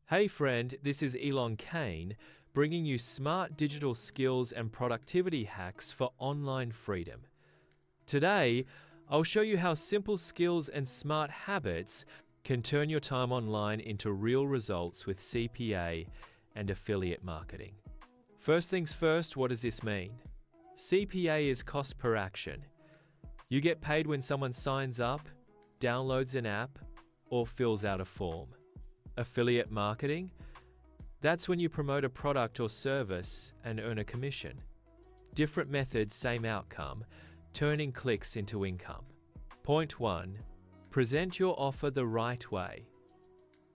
Hey friend, this is Elon Kane, bringing you smart digital skills and productivity hacks for online freedom. Today, I'll show you how simple skills and smart habits can turn your time online into real results with CPA and affiliate marketing. First things first, what does this mean? CPA is cost per action. You get paid when someone signs up, downloads an app, or fills out a form. Affiliate marketing? That's when you promote a product or service and earn a commission. Different methods, same outcome, turning clicks into income. Point 1. Present your offer the right way.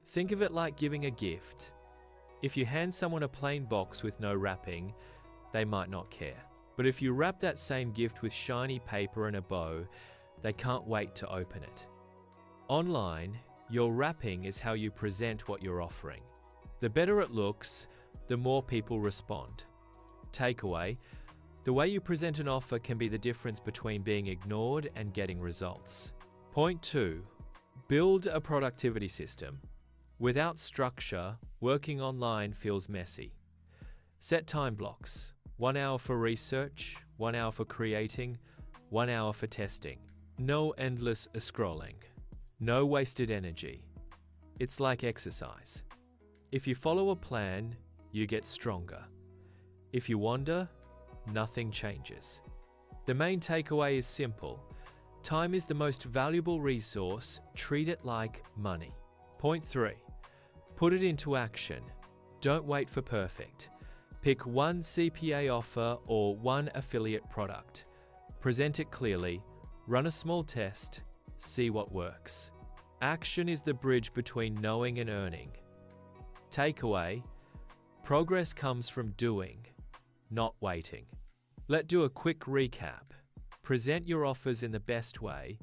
Think of it like giving a gift. If you hand someone a plain box with no wrapping, they might not care. But if you wrap that same gift with shiny paper and a bow, they can't wait to open it. Online, your wrapping is how you present what you're offering. The better it looks, the more people respond. Takeaway: the way you present an offer can be the difference between being ignored and getting results. Point 2. Build a productivity system. Without structure, working online feels messy. Set time blocks. 1 hour for research, 1 hour for creating, 1 hour for testing. No endless scrolling. No wasted energy. It's like exercise. If you follow a plan, you get stronger. If you wander, nothing changes. The main takeaway is simple. Time is the most valuable resource. Treat it like money. Point 3. Put it into action. Don't wait for perfect. Pick one CPA offer or one affiliate product. Present it clearly. Run a small test. See what works. Action is the bridge between knowing and earning. Takeaway: progress comes from doing, not waiting. Let's do a quick recap. Present your offers in the best way.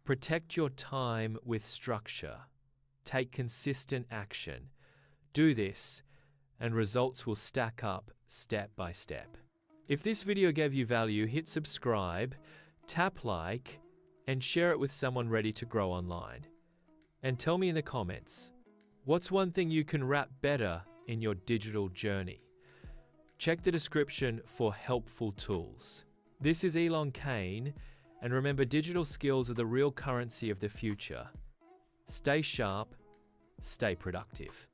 Protect your time with structure. Take consistent action. Do this, and results will stack up step by step. If this video gave you value, hit subscribe, tap like, and share it with someone ready to grow online. And tell me in the comments, what's one thing you can wrap better in your digital journey? Check the description for helpful tools. This is Elon Kane, and remember, digital skills are the real currency of the future. Stay sharp, stay productive.